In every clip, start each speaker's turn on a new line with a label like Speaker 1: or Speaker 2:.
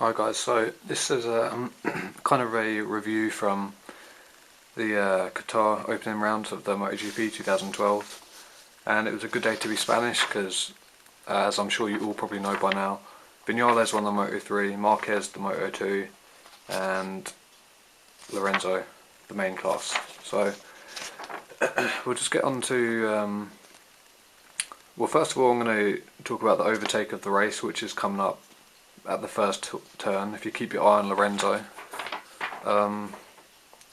Speaker 1: Hi guys, so this is a kind of a review from the Qatar opening round of the MotoGP 2012, and it was a good day to be Spanish because, as I'm sure you all probably know by now, Vinales won the Moto3, Marquez the Moto2, and Lorenzo the main class. So we'll just get on to, well, first of all I'm going to talk about the overtake of the race, which is coming up at the first turn. If you keep your eye on Lorenzo,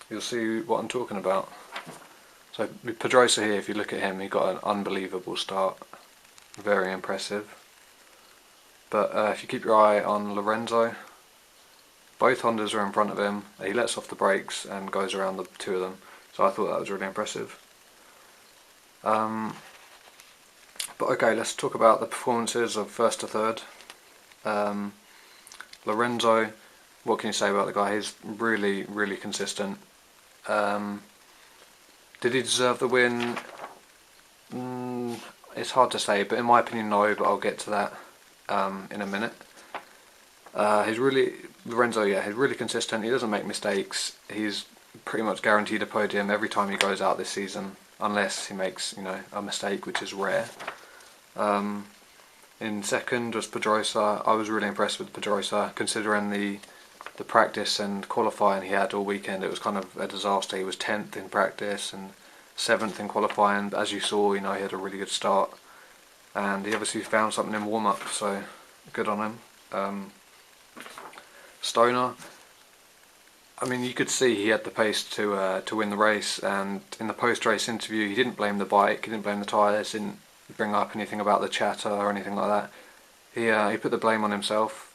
Speaker 1: you'll see what I'm talking about. So with Pedrosa here, if you look at him, he got an unbelievable start, very impressive. But if you keep your eye on Lorenzo, both Hondas are in front of him. He lets off the brakes and goes around the two of them. So I thought that was really impressive. But okay, let's talk about the performances of first to third. Lorenzo, what can you say about the guy? He's really, really consistent. Did he deserve the win? It's hard to say, but in my opinion, no. But I'll get to that in a minute. Lorenzo, yeah, he's really consistent. He doesn't make mistakes. He's pretty much guaranteed a podium every time he goes out this season, unless he makes, a mistake, which is rare. In second was Pedrosa. I was really impressed with Pedrosa, considering the practice and qualifying he had all weekend. It was kind of a disaster. He was 10th in practice and 7th in qualifying. But as you saw, he had a really good start, and he obviously found something in warm up. So good on him. Stoner. I mean, you could see he had the pace to win the race, and in the post-race interview, he didn't blame the bike, he didn't blame the tyres, didn't bring up anything about the chatter or anything like that. He put the blame on himself.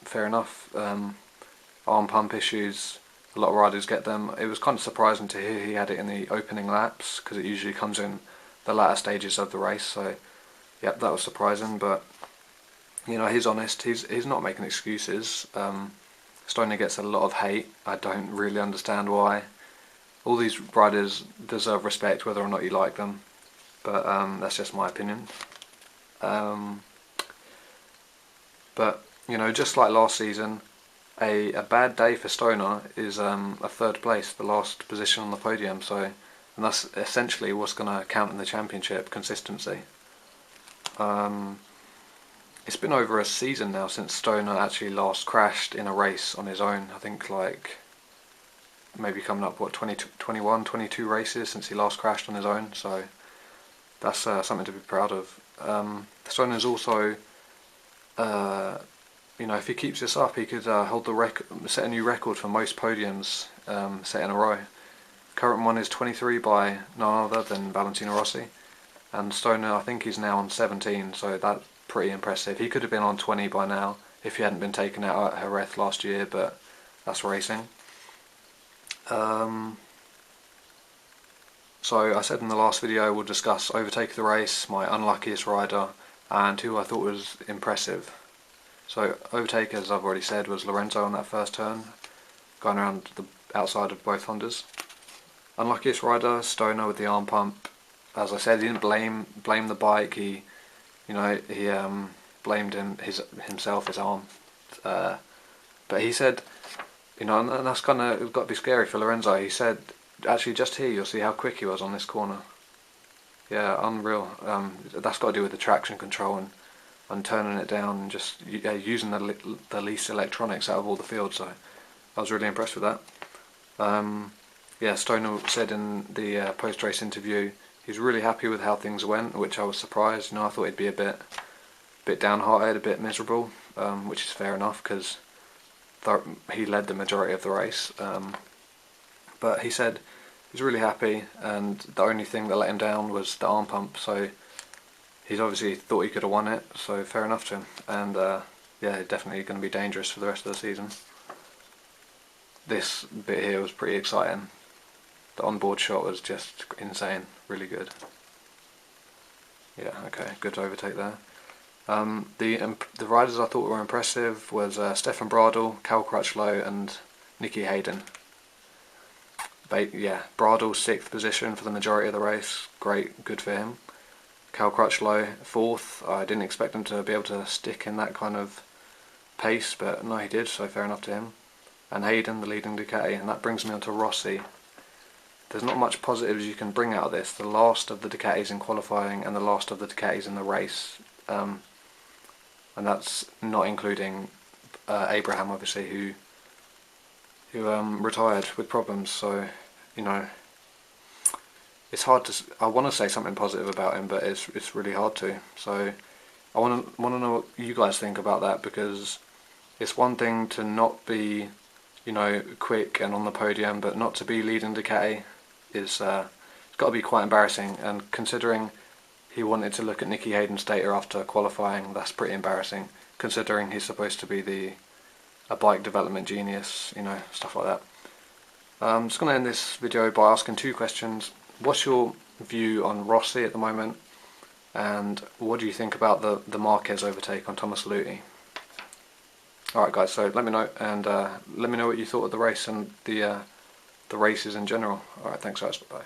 Speaker 1: Fair enough. Arm pump issues, a lot of riders get them. It was kind of surprising to hear he had it in the opening laps, because it usually comes in the latter stages of the race. So, yep, that was surprising. But he's honest. He's not making excuses. Stoner gets a lot of hate. I don't really understand why. All these riders deserve respect, whether or not you like them. But that's just my opinion. But just like last season, a bad day for Stoner is a third place, the last position on the podium. So, and that's essentially what's going to count in the championship: consistency. It's been over a season now since Stoner actually last crashed in a race on his own. I think maybe coming up 21, 22 races since he last crashed on his own. So that's something to be proud of. Stoner's also, if he keeps this up, he could hold the record, set a new record for most podiums set in a row. Current one is 23 by none other than Valentino Rossi, and Stoner, I think he's now on 17. So that's pretty impressive. He could have been on 20 by now if he hadn't been taken out at Jerez last year, but that's racing. So I said in the last video we'll discuss overtake of the race, my unluckiest rider, and who I thought was impressive. So overtake, as I've already said, was Lorenzo on that first turn, going around the outside of both Hondas. Unluckiest rider, Stoner with the arm pump. As I said, he didn't blame the bike. He blamed himself, his arm. But he said, and that's kind of got to be scary for Lorenzo. He said, actually, just here you'll see how quick he was on this corner. Yeah, unreal. That's got to do with the traction control and turning it down and just using the least electronics out of all the fields. So I was really impressed with that. Stoner said in the post-race interview he's really happy with how things went, which I was surprised. I thought he'd be a bit downhearted, a bit miserable, which is fair enough because he led the majority of the race. But he said he's really happy, and the only thing that let him down was the arm pump. So he's obviously thought he could have won it, so fair enough to him. And definitely going to be dangerous for the rest of the season. This bit here was pretty exciting. The onboard shot was just insane, really good. Yeah, okay, good to overtake there. The riders I thought were impressive was Stefan Bradl, Cal Crutchlow and Nicky Hayden. Bradl 6th position for the majority of the race, great, good for him. Cal Crutchlow 4th, I didn't expect him to be able to stick in that kind of pace, but no, he did, so fair enough to him. And Hayden, the leading Ducati, and that brings me on to Rossi. There's not much positives you can bring out of this. The last of the Ducatis in qualifying and the last of the Ducatis in the race, and that's not including Abraham, obviously, who retired with problems. So, you know, it's hard to. I want to say something positive about him, but it's really hard to. So, I want to know what you guys think about that, because it's one thing to not be, you know, quick and on the podium, but not to be leading Ducati is it's got to be quite embarrassing. And considering he wanted to look at Nicky Hayden's data after qualifying, that's pretty embarrassing, considering he's supposed to be a bike development genius, you know, stuff like that. I'm just going to end this video by asking two questions. What's your view on Rossi at the moment, and what do you think about the Marquez overtake on Thomas Luthi? Alright guys, so let me know, and let me know what you thought of the race and the races in general. Alright, thanks guys, bye.